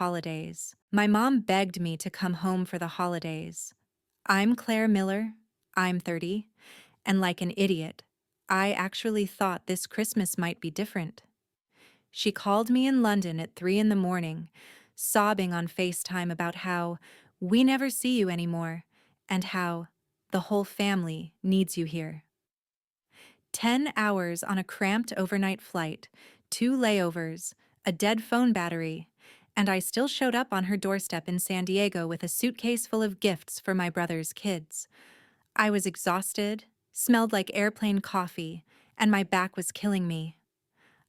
Holidays. My mom begged me to come home for the holidays. I'm Claire Miller, I'm 30, and like an idiot, I actually thought this Christmas might be different. She called me in London at 3 in the morning, sobbing on FaceTime about how we never see you anymore and how the whole family needs you here. 10 hours on a cramped overnight flight, 2 layovers, a dead phone battery, and I still showed up on her doorstep in San Diego with a suitcase full of gifts for my brother's kids. I was exhausted, smelled like airplane coffee, and my back was killing me.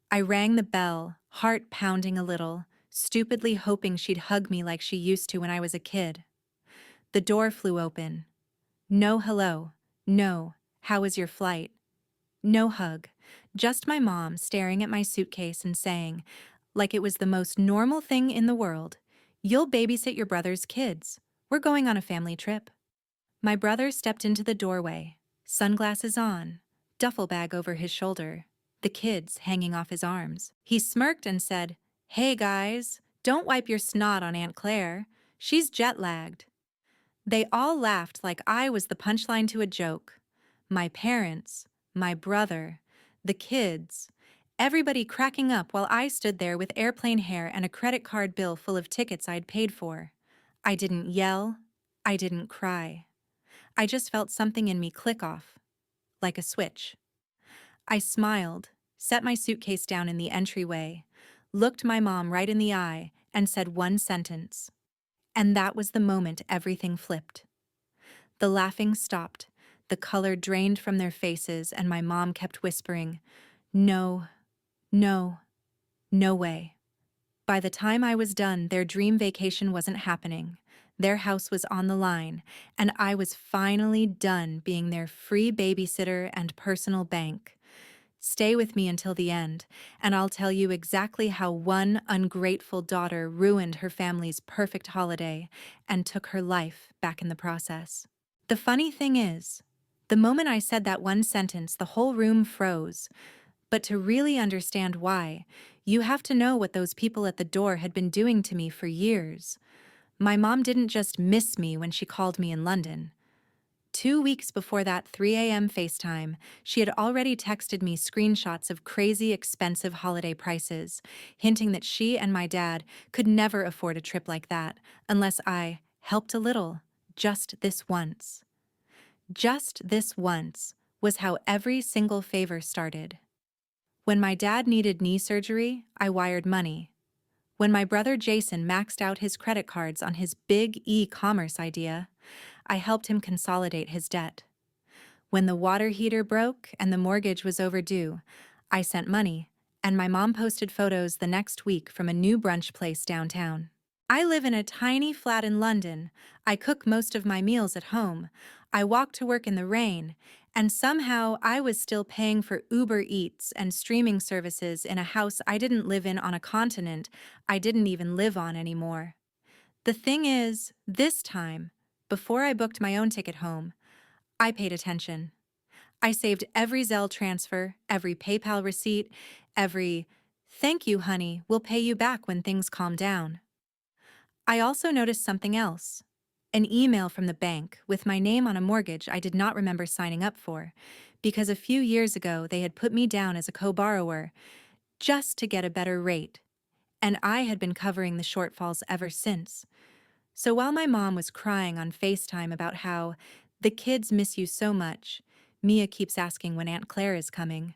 I rang the bell, heart pounding a little, stupidly hoping she'd hug me like she used to when I was a kid. The door flew open. No hello. No, how was your flight? No hug, just my mom staring at my suitcase and saying, like it was the most normal thing in the world, "You'll babysit your brother's kids. We're going on a family trip." My brother stepped into the doorway, sunglasses on, duffel bag over his shoulder, the kids hanging off his arms. He smirked and said, "Hey guys, don't wipe your snot on Aunt Claire. She's jet-lagged." They all laughed like I was the punchline to a joke. My parents, my brother, the kids, everybody cracking up while I stood there with airplane hair and a credit card bill full of tickets I'd paid for. I didn't yell. I didn't cry. I just felt something in me click off, like a switch. I smiled, set my suitcase down in the entryway, looked my mom right in the eye, and said one sentence. And that was the moment everything flipped. The laughing stopped, the color drained from their faces, and my mom kept whispering, "No, no, no way." By the time I was done, their dream vacation wasn't happening. Their house was on the line, and I was finally done being their free babysitter and personal bank. Stay with me until the end, and I'll tell you exactly how one ungrateful daughter ruined her family's perfect holiday and took her life back in the process. The funny thing is, the moment I said that one sentence, the whole room froze. But to really understand why, you have to know what those people at the door had been doing to me for years. My mom didn't just miss me when she called me in London. 2 weeks before that 3 a.m. FaceTime, she had already texted me screenshots of crazy expensive holiday prices, hinting that she and my dad could never afford a trip like that unless I helped a little, just this once. Just this once was how every single favor started. When my dad needed knee surgery, I wired money. When my brother Jason maxed out his credit cards on his big e-commerce idea, I helped him consolidate his debt. When the water heater broke and the mortgage was overdue, I sent money, and my mom posted photos the next week from a new brunch place downtown. I live in a tiny flat in London. I cook most of my meals at home. I walk to work in the rain, and somehow I was still paying for Uber Eats and streaming services in a house I didn't live in on a continent I didn't even live on anymore. The thing is, this time, before I booked my own ticket home, I paid attention. I saved every Zelle transfer, every PayPal receipt, every "thank you, honey, we'll pay you back when things calm down." I also noticed something else. An email from the bank with my name on a mortgage I did not remember signing up for, because a few years ago they had put me down as a co-borrower just to get a better rate, and I had been covering the shortfalls ever since. So while my mom was crying on FaceTime about how the kids miss you so much, Mia keeps asking when Aunt Claire is coming,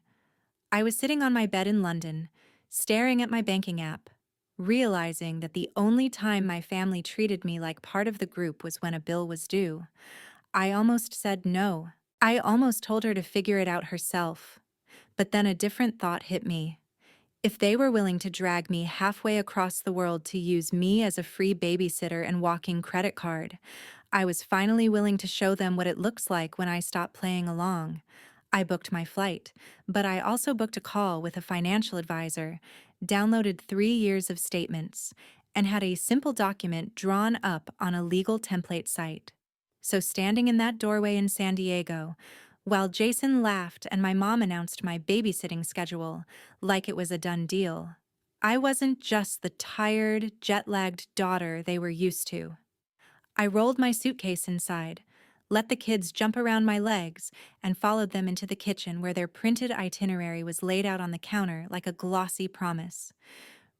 I was sitting on my bed in London, staring at my banking app, realizing that the only time my family treated me like part of the group was when a bill was due. I almost said no. I almost told her to figure it out herself. But then a different thought hit me. If they were willing to drag me halfway across the world to use me as a free babysitter and walking credit card, I was finally willing to show them what it looks like when I stop playing along. I booked my flight, but I also booked a call with a financial advisor, downloaded 3 years of statements, and had a simple document drawn up on a legal template site. So standing in that doorway in San Diego, while Jason laughed and my mom announced my babysitting schedule like it was a done deal, I wasn't just the tired, jet-lagged daughter they were used to. I rolled my suitcase inside, let the kids jump around my legs, and followed them into the kitchen where their printed itinerary was laid out on the counter like a glossy promise.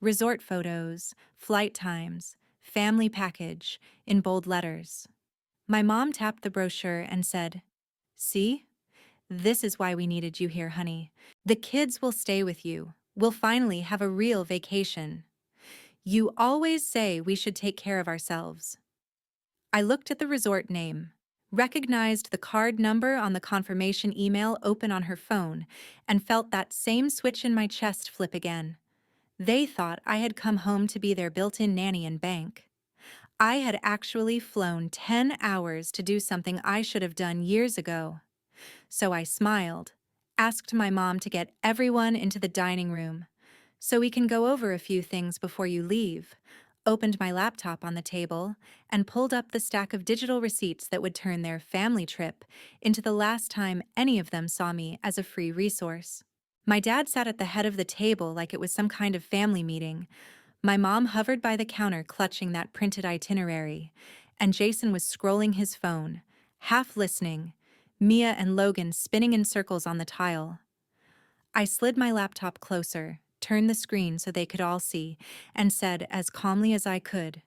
Resort photos, flight times, family package, in bold letters. My mom tapped the brochure and said, "See? This is why we needed you here, honey. The kids will stay with you. We'll finally have a real vacation. You always say we should take care of ourselves." I looked at the resort name, recognized the card number on the confirmation email open on her phone, and felt that same switch in my chest flip again. They thought I had come home to be their built-in nanny and bank. I had actually flown 10 hours to do something I should have done years ago. So I smiled, asked my mom to get everyone into the dining room. "So we can go over a few things before you leave," opened my laptop on the table, and pulled up the stack of digital receipts that would turn their family trip into the last time any of them saw me as a free resource. My dad sat at the head of the table like it was some kind of family meeting. My mom hovered by the counter clutching that printed itinerary, and Jason was scrolling his phone, half listening, Mia and Logan spinning in circles on the tile. I slid my laptop closer, turned the screen so they could all see, and said as calmly as I could,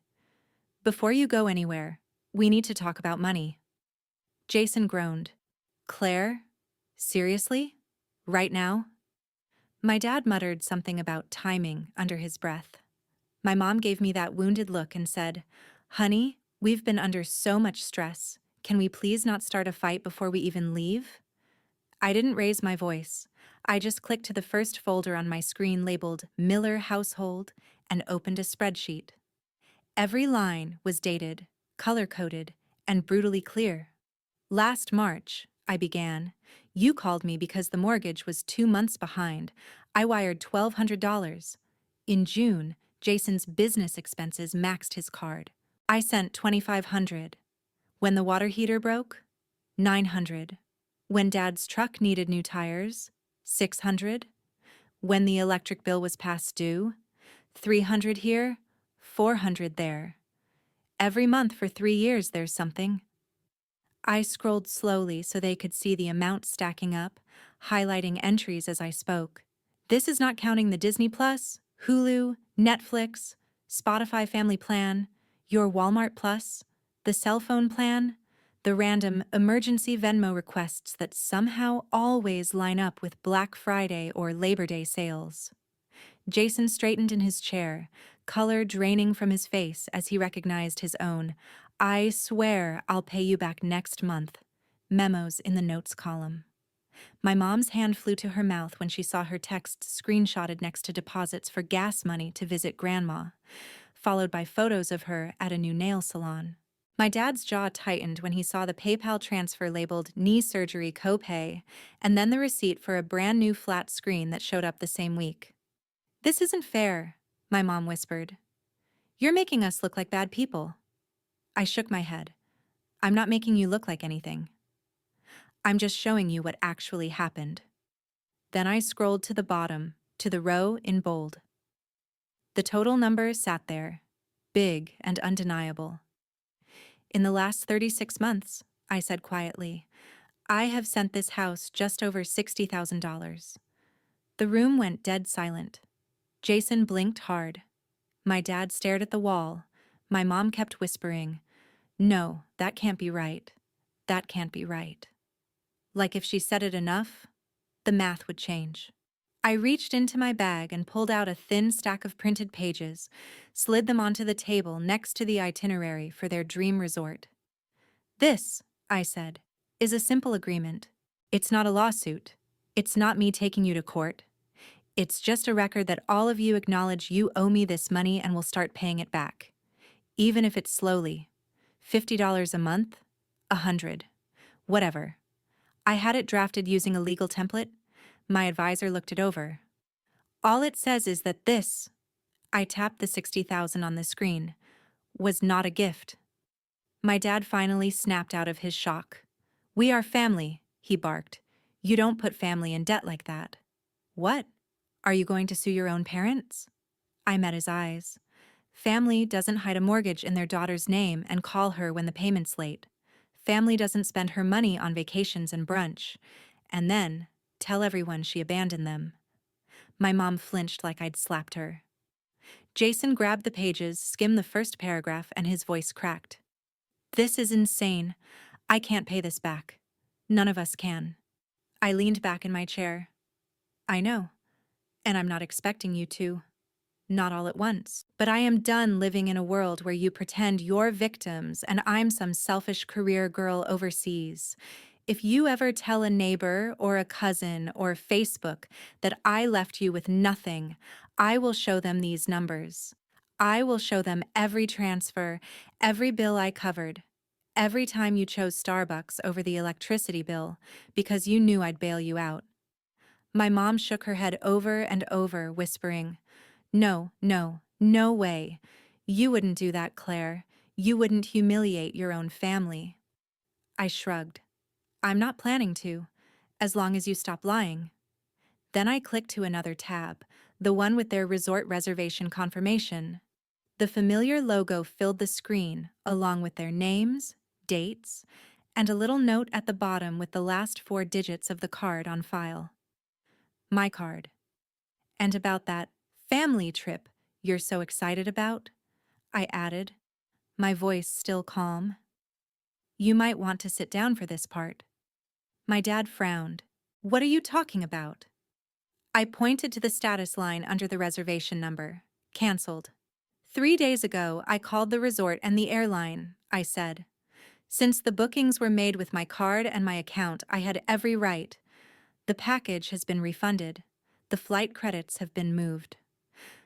"Before you go anywhere, we need to talk about money." Jason groaned. "Claire? Seriously? Right now?" My dad muttered something about timing under his breath. My mom gave me that wounded look and said, "Honey, we've been under so much stress. Can we please not start a fight before we even leave?" I didn't raise my voice. I just clicked to the first folder on my screen labeled Miller Household and opened a spreadsheet. Every line was dated, color-coded, and brutally clear. "Last March," I began, "you called me because the mortgage was 2 months behind. I wired $1,200. In June, Jason's business expenses maxed his card. I sent $2,500. When the water heater broke, $900. When Dad's truck needed new tires, $600. When the electric bill was past due, $300 here, $400 there. Every month for 3 years there's something." I scrolled slowly so they could see the amount stacking up, highlighting entries as I spoke. This is not counting the Disney Plus, Hulu, Netflix, Spotify Family Plan, your Walmart Plus, the cell phone plan, the random emergency Venmo requests that somehow always line up with Black Friday or Labor Day sales. Jason straightened in his chair, color draining from his face as he recognized his own "I swear I'll pay you back next month" memos in the notes column. My mom's hand flew to her mouth when she saw her text screenshotted next to deposits for gas money to visit Grandma, followed by photos of her at a new nail salon. My dad's jaw tightened when he saw the PayPal transfer labeled "knee surgery copay" and then the receipt for a brand new flat screen that showed up the same week. "This isn't fair," my mom whispered. "You're making us look like bad people." I shook my head. "I'm not making you look like anything. I'm just showing you what actually happened." Then I scrolled to the bottom, to the row in bold. The total number sat there, big and undeniable. "In the last 36 months," I said quietly, "I have sent this house just over $60,000. The room went dead silent. Jason blinked hard. My dad stared at the wall. My mom kept whispering, "No, that can't be right. That can't be right." Like if she said it enough, the math would change. I reached into my bag and pulled out a thin stack of printed pages, slid them onto the table next to the itinerary for their dream resort. "This," I said, "is a simple agreement. It's not a lawsuit. It's not me taking you to court. It's just a record that all of you acknowledge you owe me this money and will start paying it back. Even if it's slowly. $50 a month? 100. Whatever." I had it drafted using a legal template. My advisor looked it over. "All it says is that this," I tapped the 60,000 on the screen, "was not a gift." My dad finally snapped out of his shock. "We are family," he barked. "You don't put family in debt like that." "What? Are you going to sue your own parents?" I met his eyes. Family doesn't hide a mortgage in their daughter's name and call her when the payment's late. Family doesn't spend her money on vacations and brunch, and then tell everyone she abandoned them. My mom flinched like I'd slapped her. Jason grabbed the pages, skimmed the first paragraph, and his voice cracked. This is insane. I can't pay this back. None of us can. I leaned back in my chair. I know, and I'm not expecting you to. Not all at once. But I am done living in a world where you pretend you're victims and I'm some selfish career girl overseas. If you ever tell a neighbor or a cousin or Facebook that I left you with nothing, I will show them these numbers. I will show them every transfer, every bill I covered, every time you chose Starbucks over the electricity bill because you knew I'd bail you out. My mom shook her head over and over, whispering, "No, no, no way. You wouldn't do that, Claire. You wouldn't humiliate your own family." I shrugged. "I'm not planning to, as long as you stop lying." Then I clicked to another tab, the one with their resort reservation confirmation. The familiar logo filled the screen, along with their names, dates, and a little note at the bottom with the last 4 digits of the card on file. My card. And about that family trip you're so excited about, I added, my voice still calm. You might want to sit down for this part. My dad frowned. What are you talking about? I pointed to the status line under the reservation number. Cancelled. 3 days ago, I called the resort and the airline, I said. Since the bookings were made with my card and my account, I had every right. The package has been refunded. The flight credits have been moved.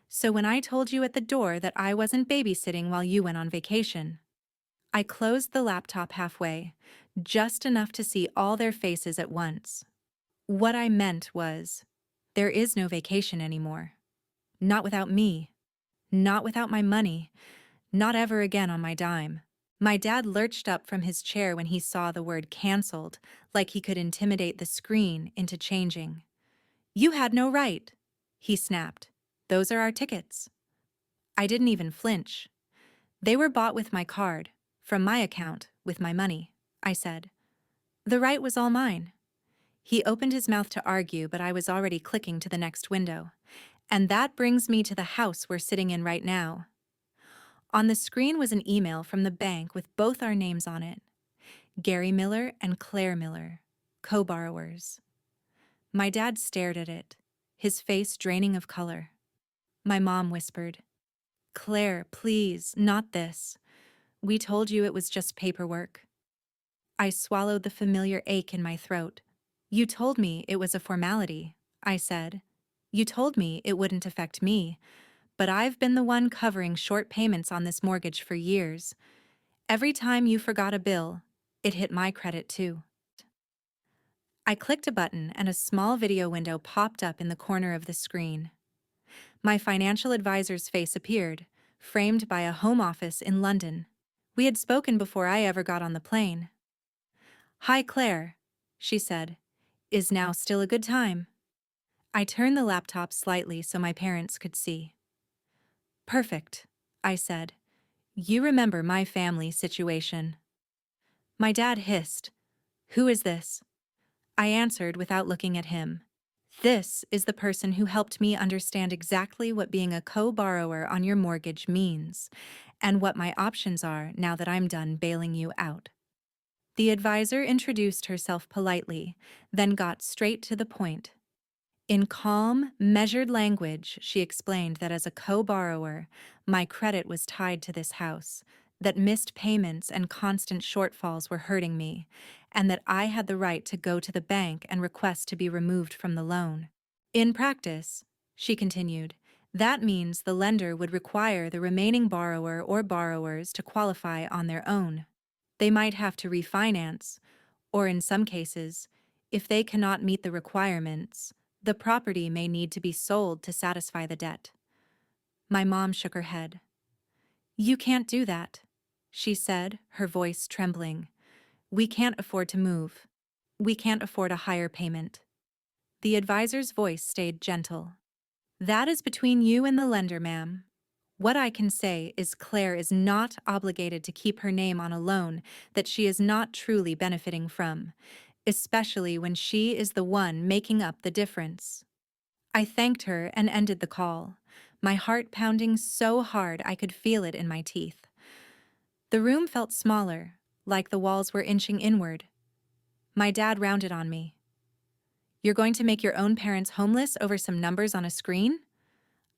So when I told you at the door that I wasn't babysitting while you went on vacation, I closed the laptop halfway, just enough to see all their faces at once. What I meant was, there is no vacation anymore. Not without me. Not without my money. Not ever again on my dime. My dad lurched up from his chair when he saw the word canceled, like he could intimidate the screen into changing. You had no right, he snapped. Those are our tickets. I didn't even flinch. They were bought with my card, from my account, with my money, I said. The right was all mine. He opened his mouth to argue, but I was already clicking to the next window. And that brings me to the house we're sitting in right now. On the screen was an email from the bank with both our names on it. Gary Miller and Claire Miller, co-borrowers. My dad stared at it, his face draining of color. My mom whispered, Claire, please, not this. We told you it was just paperwork. I swallowed the familiar ache in my throat. You told me it was a formality, I said. You told me it wouldn't affect me, but I've been the one covering short payments on this mortgage for years. Every time you forgot a bill, it hit my credit too. I clicked a button and a small video window popped up in the corner of the screen. My financial advisor's face appeared, framed by a home office in London. We had spoken before I ever got on the plane. Hi, Claire, she said. Is now still a good time? I turned the laptop slightly so my parents could see. Perfect, I said. You remember my family situation. My dad hissed. Who is this? I answered without looking at him. This is the person who helped me understand exactly what being a co-borrower on your mortgage means, and what my options are now that I'm done bailing you out. The advisor introduced herself politely, then got straight to the point. In calm, measured language, she explained that as a co-borrower, my credit was tied to this house, that missed payments and constant shortfalls were hurting me, and that I had the right to go to the bank and request to be removed from the loan. In practice, she continued, that means the lender would require the remaining borrower or borrowers to qualify on their own. They might have to refinance, or in some cases, if they cannot meet the requirements, the property may need to be sold to satisfy the debt. My mom shook her head. You can't do that, she said, her voice trembling. We can't afford to move. We can't afford a higher payment. The advisor's voice stayed gentle. That is between you and the lender, ma'am. What I can say is Claire is not obligated to keep her name on a loan that she is not truly benefiting from, especially when she is the one making up the difference. I thanked her and ended the call, my heart pounding so hard I could feel it in my teeth. The room felt smaller, like the walls were inching inward. My dad rounded on me. You're going to make your own parents homeless over some numbers on a screen?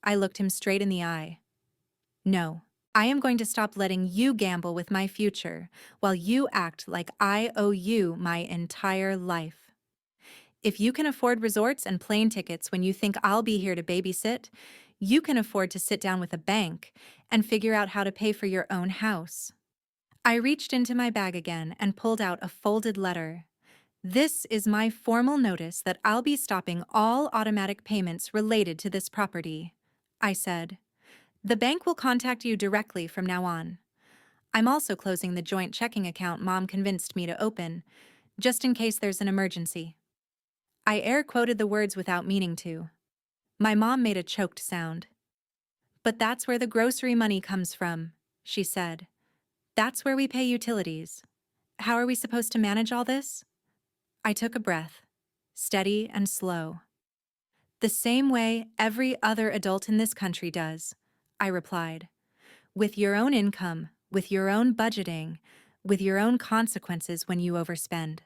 I looked him straight in the eye. No, I am going to stop letting you gamble with my future while you act like I owe you my entire life. If you can afford resorts and plane tickets when you think I'll be here to babysit, you can afford to sit down with a bank and figure out how to pay for your own house. I reached into my bag again and pulled out a folded letter. This is my formal notice that I'll be stopping all automatic payments related to this property, I said. The bank will contact you directly from now on. I'm also closing the joint checking account Mom convinced me to open, just in case there's an emergency. I air quoted the words without meaning to. My mom made a choked sound. But that's where the grocery money comes from, she said. That's where we pay utilities. How are we supposed to manage all this? I took a breath, steady and slow. The same way every other adult in this country does, I replied. With your own income, with your own budgeting, with your own consequences when you overspend.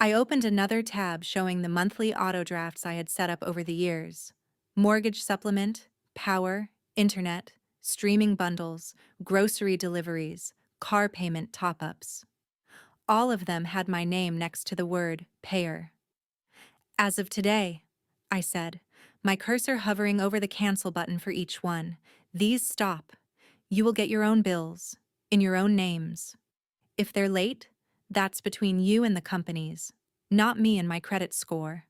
I opened another tab showing the monthly auto drafts I had set up over the years. Mortgage supplement, power, internet, streaming bundles, grocery deliveries, car payment top-ups. All of them had my name next to the word payer. As of today, I said, my cursor hovering over the cancel button for each one, these stop. You will get your own bills, in your own names. If they're late, that's between you and the companies, not me and my credit score.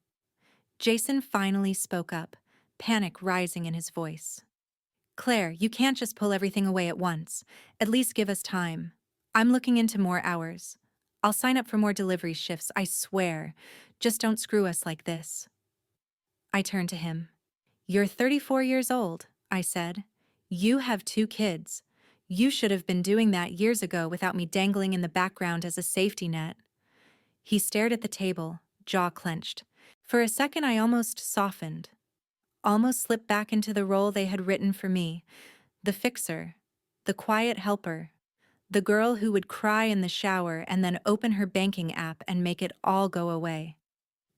Jason finally spoke up, panic rising in his voice. Claire, you can't just pull everything away at once. At least give us time. I'm looking into more hours. I'll sign up for more delivery shifts, I swear. Just don't screw us like this. I turned to him. You're 34 years old, I said. You have 2 kids. You should have been doing that years ago without me dangling in the background as a safety net. He stared at the table, jaw clenched. For a second I almost softened, almost slipped back into the role they had written for me, the fixer, the quiet helper, the girl who would cry in the shower and then open her banking app and make it all go away.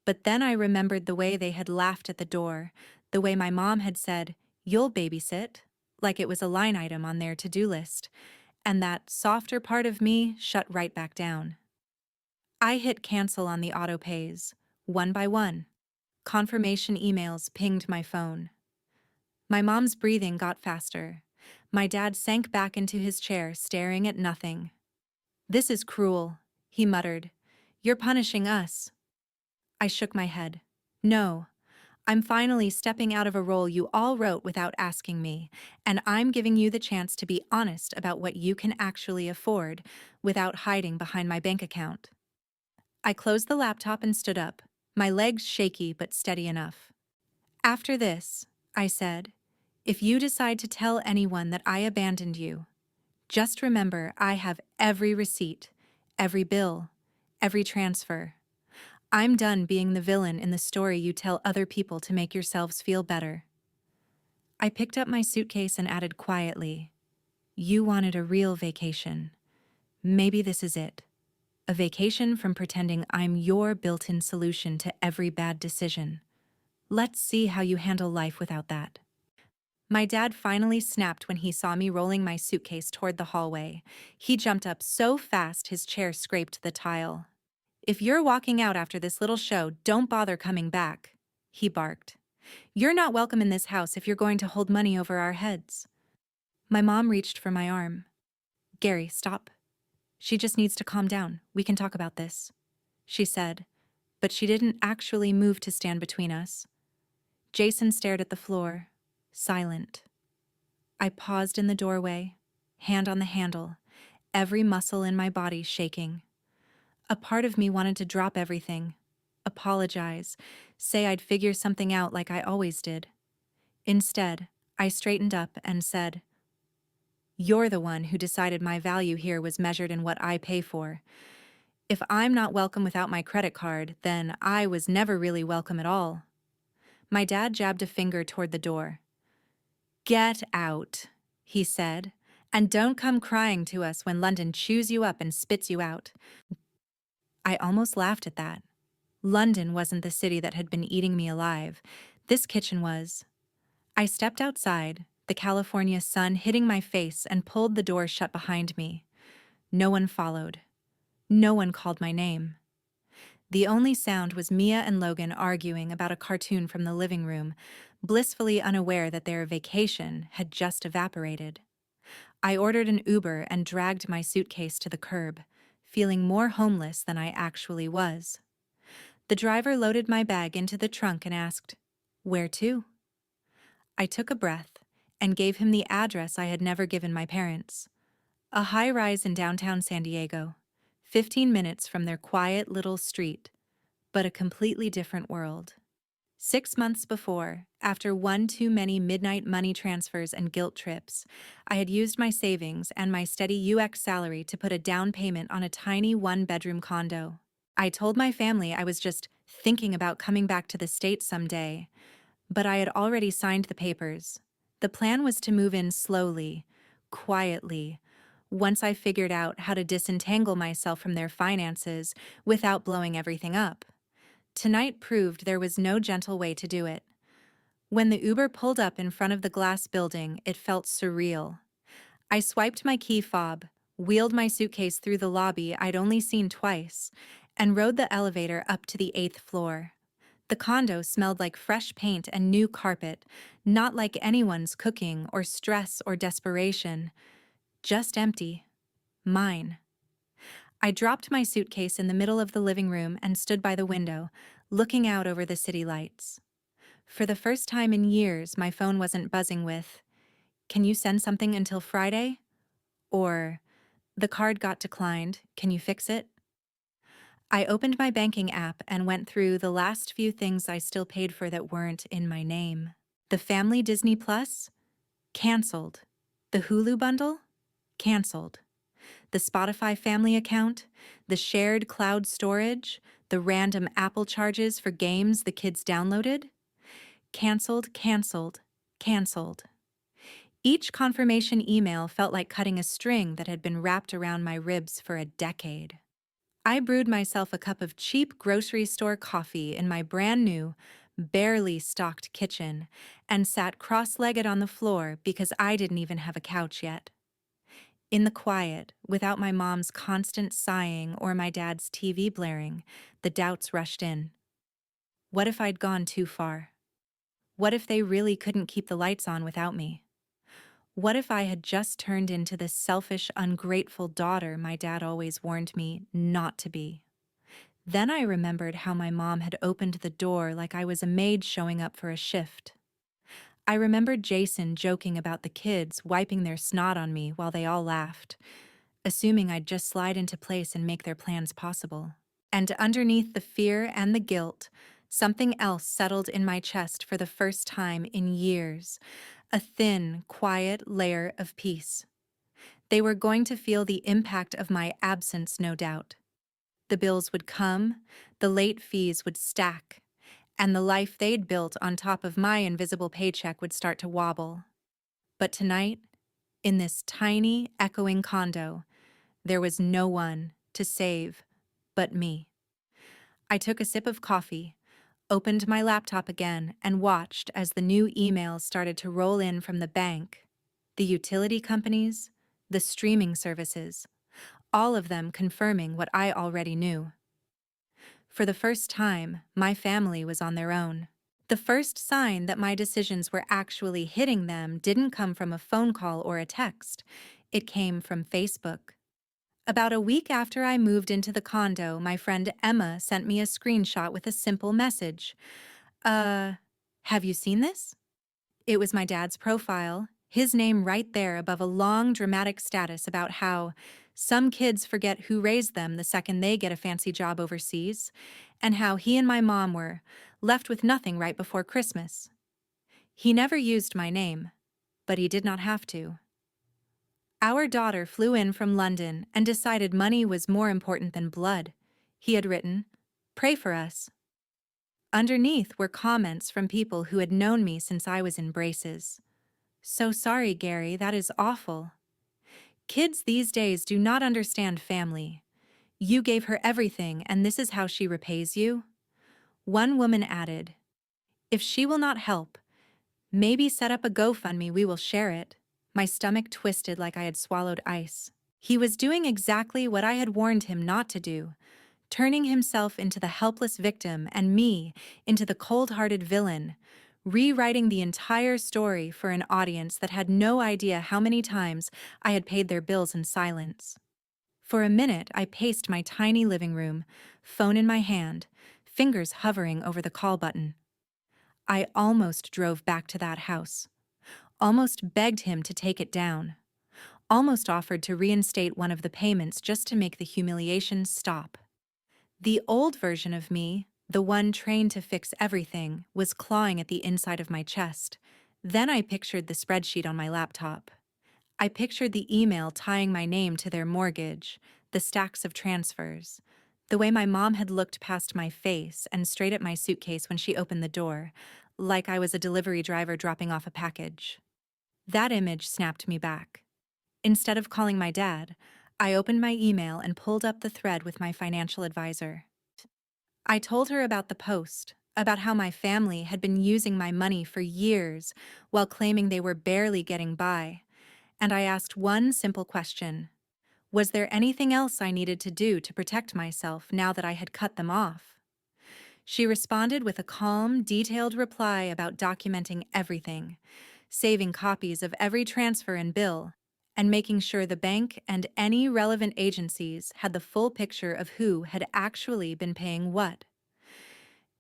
But then I remembered the way they had laughed at the door, the way my mom had said, "You'll babysit," like it was a line item on their to-do list, and that softer part of me shut right back down. I hit cancel on the auto-pays, one by one. Confirmation emails pinged my phone. My mom's breathing got faster. My dad sank back into his chair, staring at nothing. "This is cruel," he muttered. "You're punishing us." I shook my head. "No. I'm finally stepping out of a role you all wrote without asking me, and I'm giving you the chance to be honest about what you can actually afford without hiding behind my bank account." I closed the laptop and stood up, my legs shaky but steady enough. "After this," I said, "if you decide to tell anyone that I abandoned you, just remember I have every receipt, every bill, every transfer. I'm done being the villain in the story you tell other people to make yourselves feel better." I picked up my suitcase and added quietly, "You wanted a real vacation. Maybe this is it. A vacation from pretending I'm your built-in solution to every bad decision. Let's see how you handle life without that." My dad finally snapped when he saw me rolling my suitcase toward the hallway. He jumped up so fast his chair scraped the tile. "If you're walking out after this little show, don't bother coming back," he barked. "You're not welcome in this house if you're going to hold money over our heads." My mom reached for my arm. "Gary, stop. She just needs to calm down. We can talk about this," she said, but she didn't actually move to stand between us. Jason stared at the floor, silent. I paused in the doorway, hand on the handle, every muscle in my body shaking. A part of me wanted to drop everything, apologize, say I'd figure something out like I always did. Instead, I straightened up and said, "You're the one who decided my value here was measured in what I pay for. If I'm not welcome without my credit card, then I was never really welcome at all." My dad jabbed a finger toward the door. "Get out," he said, "and don't come crying to us when London chews you up and spits you out." I almost laughed at that. London wasn't the city that had been eating me alive. This kitchen was. I stepped outside, the California sun hitting my face, and pulled the door shut behind me. No one followed. No one called my name. The only sound was Mia and Logan arguing about a cartoon from the living room, blissfully unaware that their vacation had just evaporated. I ordered an Uber and dragged my suitcase to the curb, feeling more homeless than I actually was. The driver loaded my bag into the trunk and asked, "Where to?" I took a breath and gave him the address I had never given my parents. A high-rise in downtown San Diego, 15 minutes from their quiet little street, but a completely different world. 6 months before, after one too many midnight money transfers and guilt trips, I had used my savings and my steady UX salary to put a down payment on a tiny one-bedroom condo. I told my family I was just thinking about coming back to the States someday, but I had already signed the papers. The plan was to move in slowly, quietly, once I figured out how to disentangle myself from their finances without blowing everything up. Tonight proved there was no gentle way to do it. When the Uber pulled up in front of the glass building, it felt surreal. I swiped my key fob, wheeled my suitcase through the lobby I'd only seen twice, and rode the elevator up to the 8th floor. The condo smelled like fresh paint and new carpet, not like anyone's cooking or stress or desperation. Just empty. Mine. I dropped my suitcase in the middle of the living room and stood by the window, looking out over the city lights. For the first time in years, my phone wasn't buzzing with, "Can you send something until Friday?" Or, "The card got declined, can you fix it?" I opened my banking app and went through the last few things I still paid for that weren't in my name. The family Disney Plus? Canceled. The Hulu bundle? Canceled. The Spotify family account? The shared cloud storage? The random Apple charges for games the kids downloaded? Canceled, canceled, canceled. Each confirmation email felt like cutting a string that had been wrapped around my ribs for a decade. I brewed myself a cup of cheap grocery store coffee in my brand new, barely stocked kitchen and sat cross-legged on the floor because I didn't even have a couch yet. In the quiet, without my mom's constant sighing or my dad's TV blaring, the doubts rushed in. What if I'd gone too far? What if they really couldn't keep the lights on without me? What if I had just turned into the selfish, ungrateful daughter my dad always warned me not to be? Then I remembered how my mom had opened the door like I was a maid showing up for a shift. I remembered Jason joking about the kids wiping their snot on me while they all laughed, assuming I'd just slide into place and make their plans possible. And underneath the fear and the guilt, something else settled in my chest for the first time in years, a thin, quiet layer of peace. They were going to feel the impact of my absence, no doubt. The bills would come, the late fees would stack, and the life they'd built on top of my invisible paycheck would start to wobble. But tonight, in this tiny, echoing condo, there was no one to save but me. I took a sip of coffee, opened my laptop again, and watched as the new emails started to roll in from the bank, the utility companies, the streaming services, all of them confirming what I already knew. For the first time, my family was on their own. The first sign that my decisions were actually hitting them didn't come from a phone call or a text. It came from Facebook. About a week after I moved into the condo, my friend Emma sent me a screenshot with a simple message. Have you seen this?" It was my dad's profile, his name right there above a long, dramatic status about how some kids forget who raised them the second they get a fancy job overseas, and how he and my mom were left with nothing right before Christmas. He never used my name, but he did not have to. Our daughter flew in from London and decided money was more important than blood. He had written, "Pray for us." Underneath were comments from people who had known me since I was in braces. "So sorry, Gary, that is awful. Kids these days do not understand family. You gave her everything, and this is how she repays you?" One woman added, "If she will not help, maybe set up a GoFundMe, we will share it." My stomach twisted like I had swallowed ice. He was doing exactly what I had warned him not to do, turning himself into the helpless victim and me into the cold-hearted villain, rewriting the entire story for an audience that had no idea how many times I had paid their bills in silence. For a minute, I paced my tiny living room, phone in my hand, fingers hovering over the call button. I almost drove back to that house, almost begged him to take it down, almost offered to reinstate one of the payments just to make the humiliation stop. The old version of me, the one trained to fix everything, was clawing at the inside of my chest. Then I pictured the spreadsheet on my laptop. I pictured the email tying my name to their mortgage, the stacks of transfers, the way my mom had looked past my face and straight at my suitcase when she opened the door, like I was a delivery driver dropping off a package. That image snapped me back. Instead of calling my dad, I opened my email and pulled up the thread with my financial advisor. I told her about the post, about how my family had been using my money for years while claiming they were barely getting by, and I asked one simple question. Was there anything else I needed to do to protect myself now that I had cut them off? She responded with a calm, detailed reply about documenting everything, saving copies of every transfer and bill, and making sure the bank and any relevant agencies had the full picture of who had actually been paying what.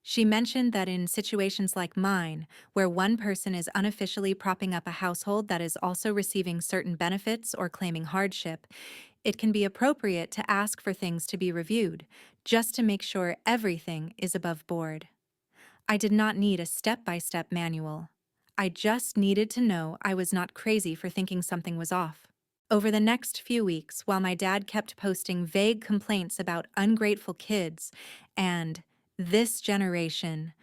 She mentioned that in situations like mine, where one person is unofficially propping up a household that is also receiving certain benefits or claiming hardship, it can be appropriate to ask for things to be reviewed, just to make sure everything is above board. I did not need a step-by-step manual. I just needed to know I was not crazy for thinking something was off. Over the next few weeks, while my dad kept posting vague complaints about ungrateful kids and this generation,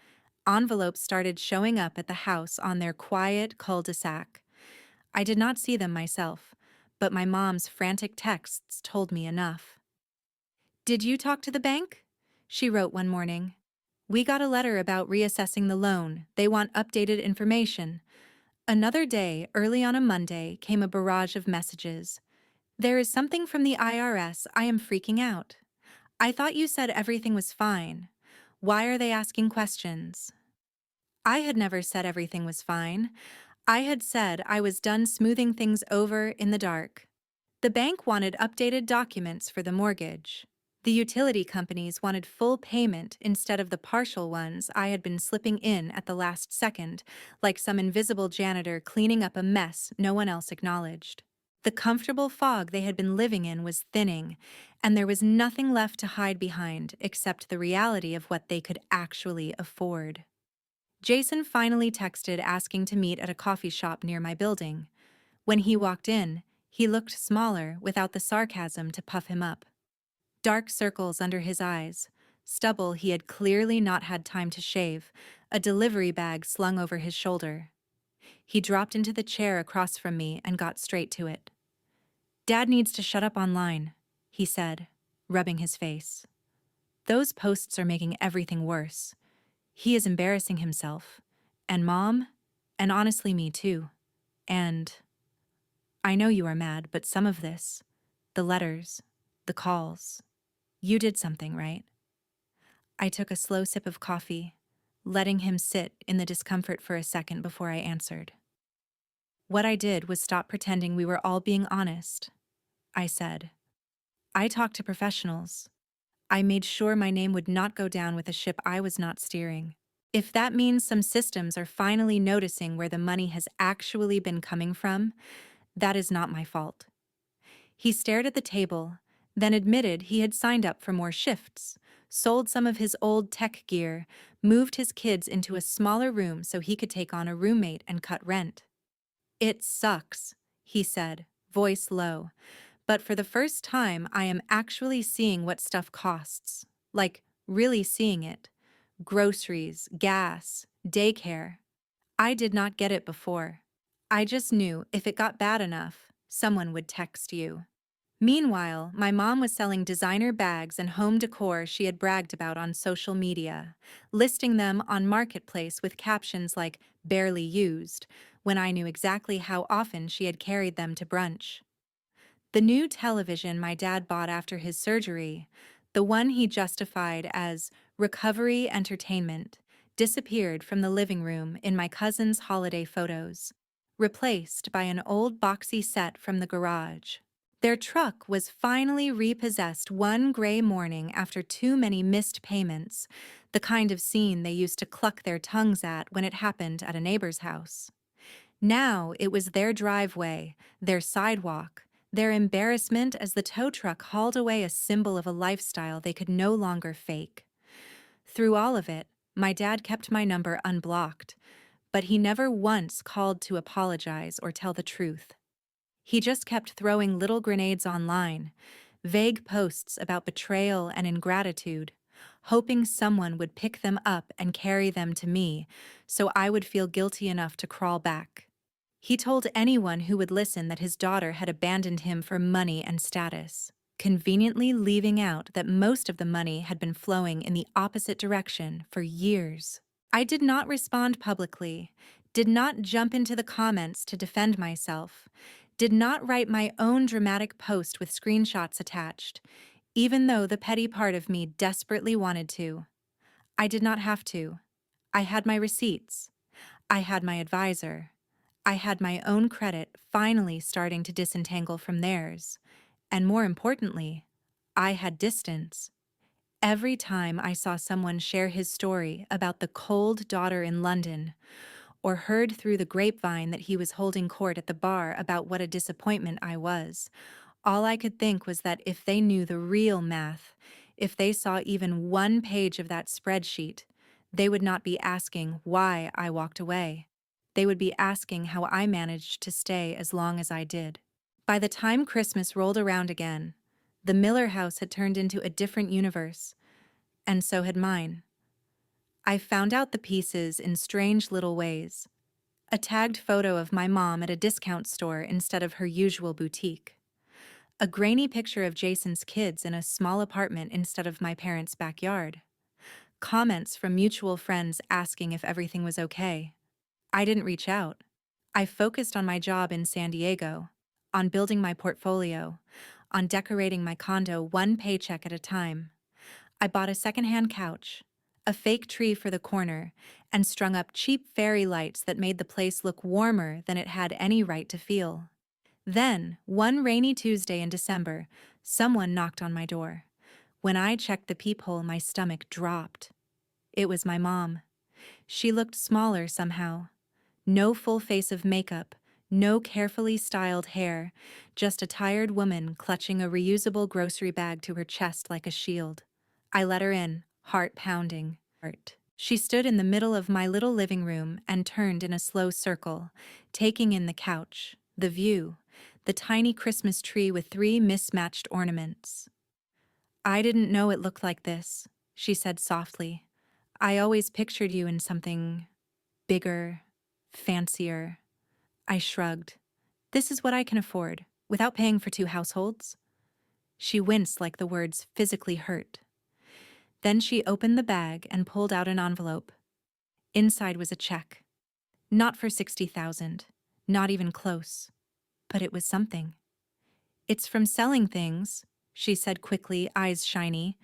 envelopes started showing up at the house on their quiet cul-de-sac. I did not see them myself, but my mom's frantic texts told me enough. "Did you talk to the bank?" She wrote one morning. "We got a letter about reassessing the loan. They want updated information." Another day, early on a Monday, came a barrage of messages. "There is something from the IRS. I am freaking out. I thought you said everything was fine. Why are they asking questions?" I had never said everything was fine. I had said I was done smoothing things over in the dark. The bank wanted updated documents for the mortgage. The utility companies wanted full payment instead of the partial ones I had been slipping in at the last second, like some invisible janitor cleaning up a mess no one else acknowledged. The comfortable fog they had been living in was thinning, and there was nothing left to hide behind except the reality of what they could actually afford. Jason finally texted asking to meet at a coffee shop near my building. When he walked in, he looked smaller without the sarcasm to puff him up. Dark circles under his eyes, stubble he had clearly not had time to shave, a delivery bag slung over his shoulder. He dropped into the chair across from me and got straight to it. "Dad needs to shut up online," he said, rubbing his face. "Those posts are making everything worse. He is embarrassing himself. And Mom, and honestly me too. And I know you are mad, but some of this, the letters, the calls, you did something, right?" I took a slow sip of coffee, letting him sit in the discomfort for a second before I answered. "What I did was stop pretending we were all being honest," I said. "I talked to professionals. I made sure my name would not go down with a ship I was not steering. If that means some systems are finally noticing where the money has actually been coming from, that is not my fault." He stared at the table, then admitted he had signed up for more shifts, sold some of his old tech gear, moved his kids into a smaller room so he could take on a roommate and cut rent. "It sucks," he said, voice low, "but for the first time I am actually seeing what stuff costs. Like, really seeing it. Groceries, gas, daycare. I did not get it before. I just knew if it got bad enough, someone would text you." Meanwhile, my mom was selling designer bags and home decor she had bragged about on social media, listing them on Marketplace with captions like "barely used," when I knew exactly how often she had carried them to brunch. The new television my dad bought after his surgery, the one he justified as recovery entertainment, disappeared from the living room in my cousin's holiday photos, replaced by an old boxy set from the garage. Their truck was finally repossessed one gray morning after too many missed payments, the kind of scene they used to cluck their tongues at when it happened at a neighbor's house. Now it was their driveway, their sidewalk, their embarrassment as the tow truck hauled away a symbol of a lifestyle they could no longer fake. Through all of it, my dad kept my number unblocked, but he never once called to apologize or tell the truth. He just kept throwing little grenades online, vague posts about betrayal and ingratitude, hoping someone would pick them up and carry them to me so I would feel guilty enough to crawl back. He told anyone who would listen that his daughter had abandoned him for money and status, conveniently leaving out that most of the money had been flowing in the opposite direction for years. I did not respond publicly, did not jump into the comments to defend myself, did not write my own dramatic post with screenshots attached, even though the petty part of me desperately wanted to. I did not have to. I had my receipts. I had my advisor. I had my own credit finally starting to disentangle from theirs. And more importantly, I had distance. Every time I saw someone share his story about the cold daughter in London, or heard through the grapevine that he was holding court at the bar about what a disappointment I was, all I could think was that if they knew the real math, if they saw even one page of that spreadsheet, they would not be asking why I walked away. They would be asking how I managed to stay as long as I did. By the time Christmas rolled around again, the Miller house had turned into a different universe, and so had mine. I found out the pieces in strange little ways. A tagged photo of my mom at a discount store instead of her usual boutique. A grainy picture of Jason's kids in a small apartment instead of my parents' backyard. Comments from mutual friends asking if everything was okay. I didn't reach out. I focused on my job in San Diego, on building my portfolio, on decorating my condo one paycheck at a time. I bought a secondhand couch, a fake tree for the corner, and strung up cheap fairy lights that made the place look warmer than it had any right to feel. Then, one rainy Tuesday in December, someone knocked on my door. When I checked the peephole, my stomach dropped. It was my mom. She looked smaller somehow. No full face of makeup, no carefully styled hair, just a tired woman clutching a reusable grocery bag to her chest like a shield. I let her in, heart pounding. She stood in the middle of my little living room and turned in a slow circle, taking in the couch, the view, the tiny Christmas tree with 3 mismatched ornaments. "I didn't know it looked like this," she said softly. "I always pictured you in something bigger, fancier." I shrugged. "This is what I can afford, without paying for 2 households." She winced like the words physically hurt. Then she opened the bag and pulled out an envelope. Inside was a check. Not for 60,000, not even close. But it was something. "It's from selling things," she said quickly, eyes shiny.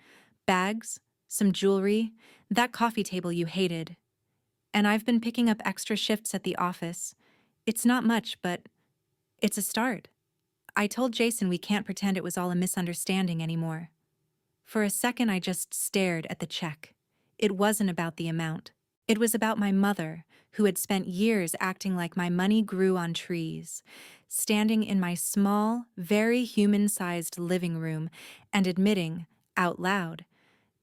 "Bags, some jewelry, that coffee table you hated. And I've been picking up extra shifts at the office. It's not much, but it's a start." I told Jason we can't pretend it was all a misunderstanding anymore. For a second, I just stared at the check. It wasn't about the amount. It was about my mother, who had spent years acting like my money grew on trees, standing in my small, very human-sized living room and admitting, out loud,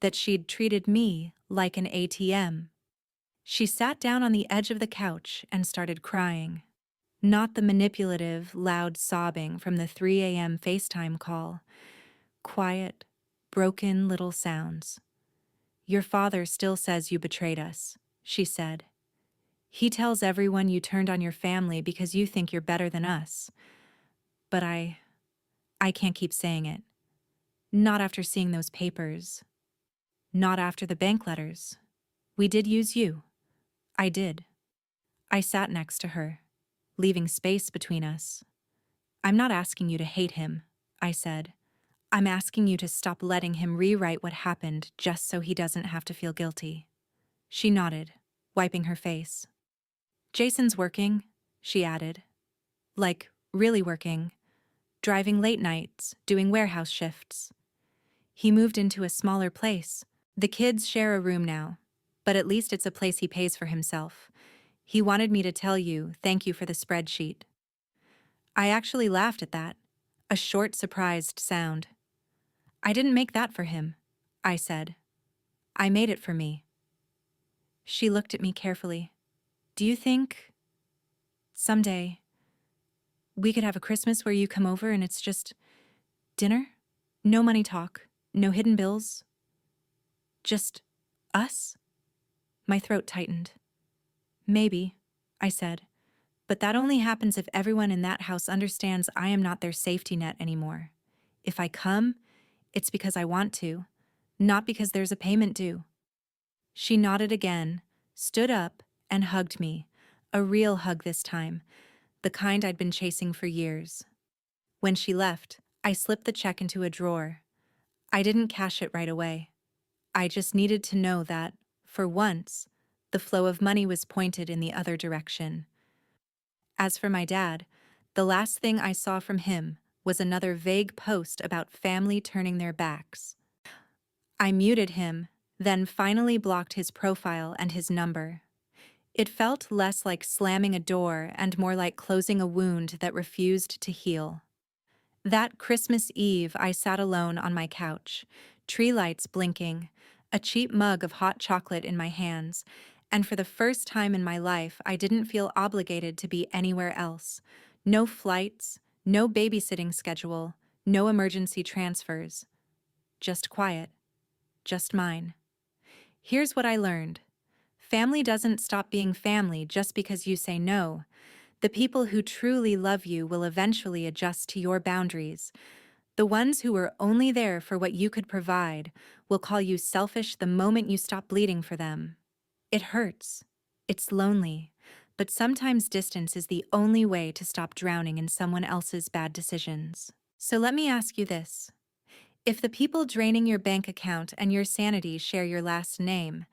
that she'd treated me like an ATM. She sat down on the edge of the couch and started crying. Not the manipulative, loud sobbing from the 3 a.m. FaceTime call. Quiet, broken little sounds. "Your father still says you betrayed us," she said. "He tells everyone you turned on your family because you think you're better than us. But I can't keep saying it. Not after seeing those papers. Not after the bank letters. We did use you. I did." I sat next to her, leaving space between us. "I'm not asking you to hate him," I said. "I'm asking you to stop letting him rewrite what happened just so he doesn't have to feel guilty." She nodded, wiping her face. "Jason's working," she added. "Like, really working. Driving late nights, doing warehouse shifts. He moved into a smaller place. The kids share a room now, but at least it's a place he pays for himself. He wanted me to tell you thank you for the spreadsheet." I actually laughed at that, a short, surprised sound. "I didn't make that for him," I said. "I made it for me." She looked at me carefully. "Do you think someday we could have a Christmas where you come over and it's just dinner? No money talk, no hidden bills. Just us?" My throat tightened. "Maybe," I said, "but that only happens if everyone in that house understands I am not their safety net anymore. If I come, it's because I want to, not because there's a payment due." She nodded again, stood up, and hugged me. A real hug this time, the kind I'd been chasing for years. When she left, I slipped the check into a drawer. I didn't cash it right away. I just needed to know that, for once, the flow of money was pointed in the other direction. As for my dad, the last thing I saw from him was another vague post about family turning their backs. I muted him, then finally blocked his profile and his number. It felt less like slamming a door and more like closing a wound that refused to heal. That Christmas Eve, I sat alone on my couch, tree lights blinking, a cheap mug of hot chocolate in my hands, and for the first time in my life, I didn't feel obligated to be anywhere else. No flights, no babysitting schedule, no emergency transfers. Just quiet. Just mine. Here's what I learned. Family doesn't stop being family just because you say no. The people who truly love you will eventually adjust to your boundaries. The ones who were only there for what you could provide will call you selfish the moment you stop bleeding for them. It hurts. It's lonely. But sometimes distance is the only way to stop drowning in someone else's bad decisions. So let me ask you this. If the people draining your bank account and your sanity share your last name,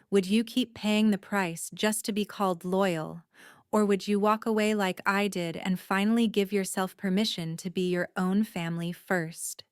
would you keep paying the price just to be called loyal? Or would you walk away like I did and finally give yourself permission to be your own family first?